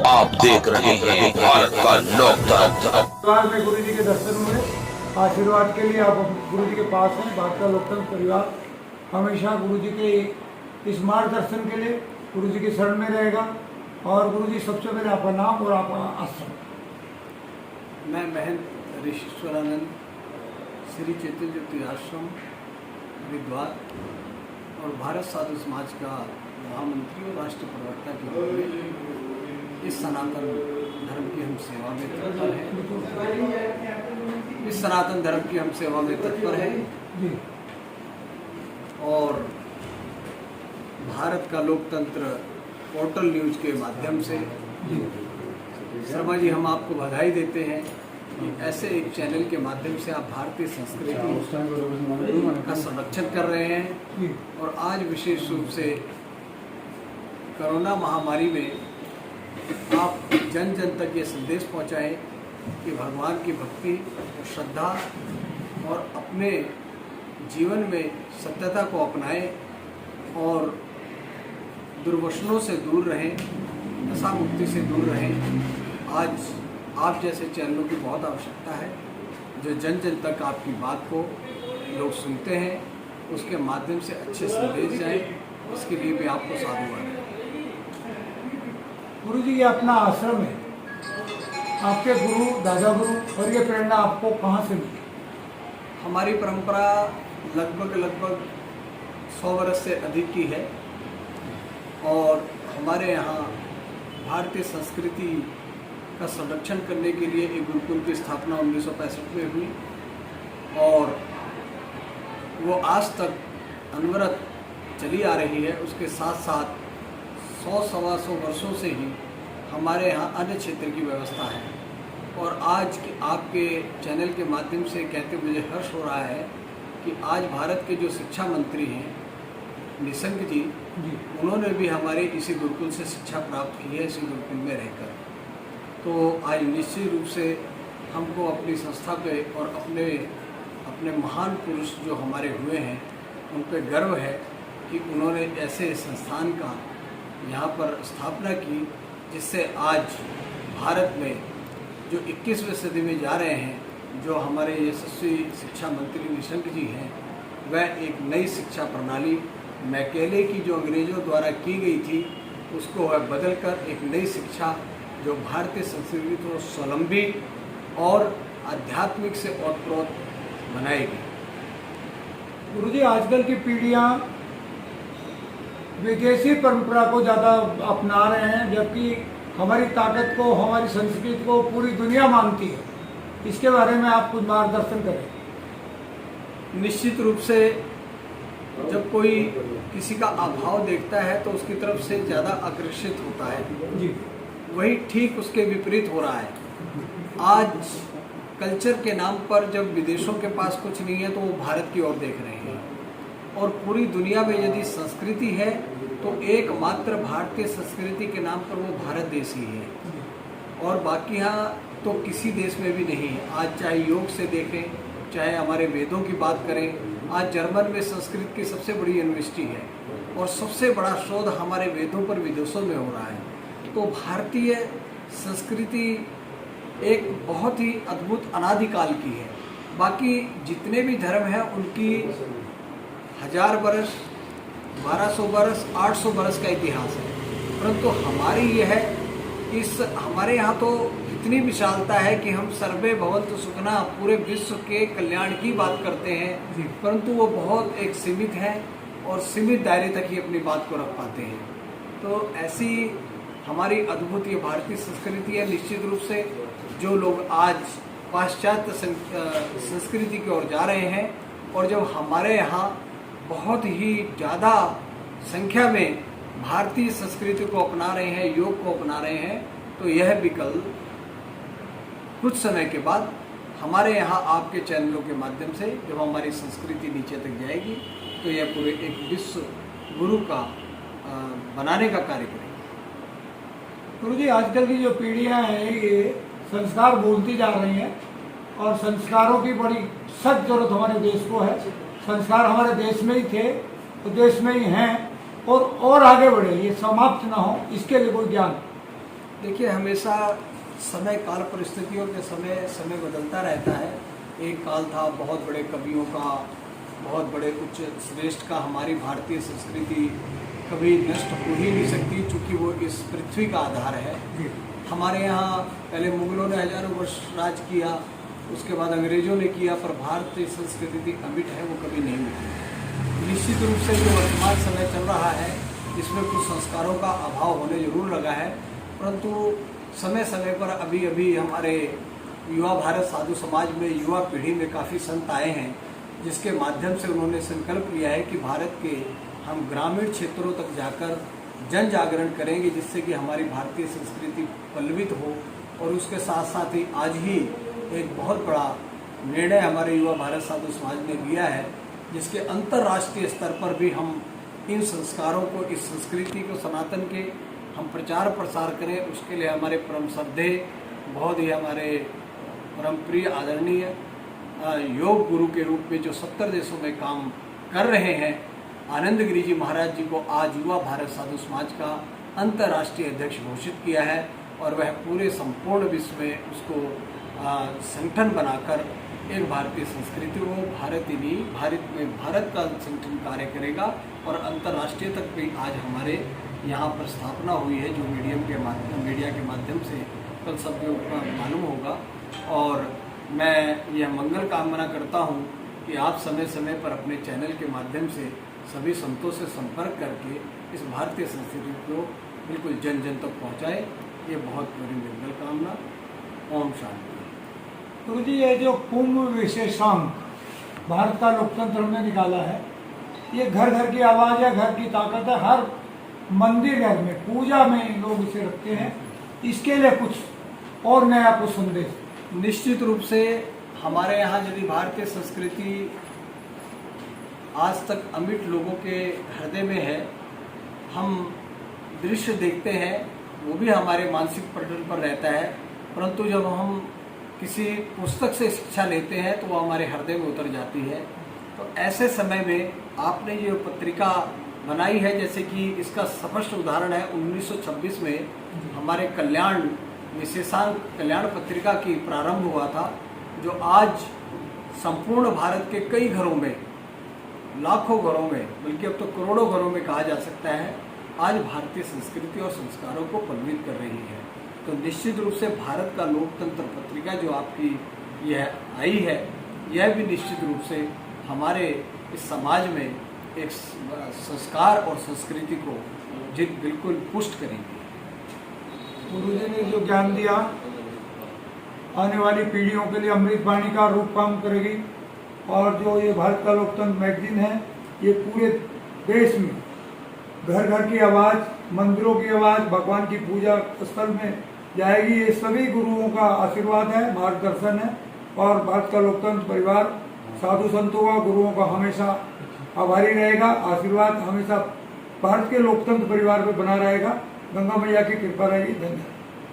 आप देख रहे हैं भारत का लोकतंत्र। में गुरु जी के दर्शन हुए, आशीर्वाद के लिए आप गुरु जी के पास हैं। भारत का लोकतंत्र परिवार हमेशा गुरु जी के इस मार्गदर्शन के लिए गुरु जी के शरण में रहेगा। और गुरु जी सबसे पहले आपका नाम और आपका आश्रम। मैं महंत ऋषिश्वरानंद श्री चैतन्य ज्योति आश्रम हरिद्वार और भारत साधु समाज का महामंत्री और राष्ट्रीय प्रवक्ता के रूप में इस सनातन धर्म की हम सेवा में तत्पर हैं। इस सनातन धर्म की हम सेवा में तत्पर हैं और भारत का लोकतंत्र पोर्टल न्यूज के माध्यम से शर्मा जी हम आपको बधाई देते हैं कि ऐसे एक चैनल के माध्यम से आप भारतीय संस्कृति का संरक्षण कर रहे हैं। और आज विशेष रूप से कोरोना महामारी में आप जन जन तक ये संदेश पहुंचाएं कि भगवान की भक्ति और श्रद्धा और अपने जीवन में सत्यता को अपनाएं और दुर्व्यसनों से दूर रहें, नशा मुक्ति से दूर रहें। आज आप जैसे चैनलों की बहुत आवश्यकता है जो जन जन तक आपकी बात को लोग सुनते हैं, उसके माध्यम से अच्छे संदेश जाए, इसके लिए भी आपको साधुवाद है। गुरु जी ये अपना आश्रम है, आपके गुरु दादा गुरु, और ये प्रेरणा आपको कहाँ से मिली? हमारी परंपरा लगभग 100 वर्ष से अधिक की है और हमारे यहाँ भारतीय संस्कृति का संरक्षण करने के लिए एक गुरुकुल की स्थापना 1965 में हुई और वो आज तक अनवरत चली आ रही है। उसके साथ साथ 100-125 वर्षों से ही हमारे यहाँ अन्य क्षेत्र की व्यवस्था है। और आज के आपके चैनल के माध्यम से कहते मुझे हर्ष हो रहा है कि आज भारत के जो शिक्षा मंत्री हैं निशंक जी, उन्होंने भी हमारे इसी गुरुकुल से शिक्षा प्राप्त की है, इसी गुरुकुल में रहकर। तो आज निश्चित रूप से हमको अपनी संस्था पे और अपने महान पुरुष जो हमारे हुए हैं उन पे गर्व है कि उन्होंने ऐसे संस्थान का यहाँ पर स्थापना की जिससे आज भारत में जो 21वीं सदी में जा रहे हैं, जो हमारे यशस्वी शिक्षा मंत्री निशंक जी हैं, वह एक नई शिक्षा प्रणाली मैकेले की जो अंग्रेज़ों द्वारा की गई थी उसको वह बदलकर एक नई शिक्षा जो भारतीय संस्कृति को स्वावलंबी और आध्यात्मिक से ओतप्रोत बनाएगी। गुरुजी आजकल की पीढ़ियाँ विदेशी परंपरा को ज़्यादा अपना रहे हैं, जबकि हमारी ताकत को, हमारी संस्कृति को पूरी दुनिया मानती है। इसके बारे में आप कुछ मार्गदर्शन करें। निश्चित रूप से जब कोई किसी का अभाव देखता है तो उसकी तरफ से ज़्यादा आकर्षित होता है जी। वही ठीक उसके विपरीत हो रहा है। आज कल्चर के नाम पर जब विदेशों के पास कुछ नहीं है तो वो भारत की ओर देख रहे हैं। और पूरी दुनिया में यदि संस्कृति है तो एकमात्र भारतीय संस्कृति के नाम पर वो भारत देश ही है और बाकी यहाँ तो किसी देश में भी नहीं है। आज चाहे योग से देखें, चाहे हमारे वेदों की बात करें, आज जर्मन में संस्कृत की सबसे बड़ी यूनिवर्सिटी है और सबसे बड़ा शोध हमारे वेदों पर विदेशों में हो रहा है। तो भारतीय संस्कृति एक बहुत ही अद्भुत अनादिकाल की है। बाकी जितने भी धर्म हैं उनकी 1000 वर्ष, 1200 वर्ष, 800 वर्ष का इतिहास है, परंतु हमारी यह हमारे यहाँ तो इतनी विशालता है कि हम सर्वे भवन्तु सुखना पूरे विश्व के कल्याण की बात करते हैं, परंतु वो बहुत एक सीमित है और सीमित दायरे तक ही अपनी बात को रख पाते हैं। तो ऐसी हमारी अद्भुत ये भारतीय संस्कृति है। निश्चित रूप से जो लोग आज पाश्चात्य संस्कृति की ओर जा रहे हैं और जब हमारे यहाँ बहुत ही ज़्यादा संख्या में भारतीय संस्कृति को अपना रहे हैं, योग को अपना रहे हैं, तो यह विकल्प कुछ समय के बाद हमारे यहाँ आपके चैनलों के माध्यम से जब हमारी संस्कृति नीचे तक जाएगी तो यह पूरे एक विश्व गुरु का बनाने का कार्य करेगी। गुरु जी आजकल की जो पीढ़ियाँ हैं ये संस्कार भूलती जा रही हैं और संस्कारों की बड़ी सख्त जरूरत हमारे देश को है। संस्कार हमारे देश में ही थे तो देश में ही हैं और आगे बढ़े, ये समाप्त ना हो, इसके लिए कोई ज्ञान। देखिए, हमेशा समय काल परिस्थितियों के समय बदलता रहता है। एक काल था बहुत बड़े कवियों का, बहुत बड़े उच्च श्रेष्ठ का। हमारी भारतीय संस्कृति कभी नष्ट हो ही नहीं सकती, चूँकि वो इस पृथ्वी का आधार है। हमारे यहाँ पहले मुगलों ने हजारों वर्ष राज किया, उसके बाद अंग्रेजों ने किया, पर भारतीय संस्कृति अमिट है, वो कभी नहीं हुई। निश्चित रूप से जो वर्तमान समय चल रहा है, इसमें कुछ संस्कारों का अभाव होने जरूर लगा है, परंतु समय समय पर अभी अभी हमारे युवा भारत साधु समाज में, युवा पीढ़ी में काफ़ी संत आए हैं, जिसके माध्यम से उन्होंने संकल्प लिया है कि भारत के हम ग्रामीण क्षेत्रों तक जाकर जन जागरण करेंगे, जिससे कि हमारी भारतीय संस्कृति पल्लवित हो। और उसके साथ साथ ही आज ही एक बहुत बड़ा निर्णय हमारे युवा भारत साधु समाज ने लिया है, जिसके अंतर्राष्ट्रीय स्तर पर भी हम इन संस्कारों को, इस संस्कृति को, सनातन के हम प्रचार प्रसार करें। उसके लिए हमारे परम श्रद्धेय, बहुत ही हमारे परम प्रिय आदरणीय योग गुरु के रूप में जो 70 देशों में काम कर रहे हैं, आनंद गिरी जी महाराज जी को आज युवा भारत साधु समाज का अंतर्राष्ट्रीय अध्यक्ष घोषित किया है। और वह पूरे संपूर्ण विश्व में उसको संगठन बनाकर एक भारतीय संस्कृति को भारत ही नहीं, भारत में भारत का संगठन कार्य करेगा। और अंतर्राष्ट्रीय तक भी आज हमारे यहाँ पर स्थापना हुई है, जो मीडिया के माध्यम से कल सबको मालूम होगा। और मैं यह मंगल कामना करता हूँ कि आप समय समय पर अपने चैनल के माध्यम से सभी संतों से संपर्क करके इस भारतीय संस्कृति को बिल्कुल जन जन तक पहुँचाए। ये बहुत बड़ी मंगल कामना। ओम शांति। गुरु जी, ये जो कुंभ विशेषांक भारत का लोकतंत्र में निकाला है, ये घर घर की आवाज़ है, घर की ताकत है। हर मंदिर घर में, पूजा में लोग इसे रखते हैं। इसके लिए कुछ और नया कुछ संदेश? निश्चित रूप से हमारे यहाँ यदि भारतीय संस्कृति आज तक अमिट लोगों के हृदय में है, हम दृश्य देखते हैं, वो भी हमारे मानसिक पटल पर रहता है, परंतु जब हम किसी पुस्तक से शिक्षा लेते हैं तो वो हमारे हृदय में उतर जाती है। तो ऐसे समय में आपने ये पत्रिका बनाई है, जैसे कि इसका स्पष्ट उदाहरण है 1926 में हमारे कल्याण विशेषांक कल्याण पत्रिका की प्रारंभ हुआ था, जो आज संपूर्ण भारत के कई घरों में, लाखों घरों में, बल्कि अब तो करोड़ों घरों में कहा जा सकता है, आज भारतीय संस्कृति और संस्कारों को पल्लवित कर रही है। तो निश्चित रूप से भारत का लोकतंत्र पत्रिका जो आपकी यह आई है, यह भी निश्चित रूप से हमारे इस समाज में एक संस्कार और संस्कृति को बिल्कुल पुष्ट करेंगे। गुरु जी ने जो ज्ञान दिया, आने वाली पीढ़ियों के लिए अमृत वाणी का रूप काम करेगी। और जो ये भारत का लोकतंत्र मैगजीन है, ये पूरे देश में घर घर की आवाज़, मंदिरों की आवाज़, भगवान की पूजा स्थल में जाएगी। ये सभी गुरुओं का आशीर्वाद है, मार्गदर्शन है। और भारत का लोकतंत्र परिवार साधु संतों का, गुरुओं का हमेशा आभारी रहेगा। आशीर्वाद हमेशा भारत के लोकतंत्र परिवार पे बना रहेगा। गंगा मैया की कृपा रहेगी। धन्यवाद।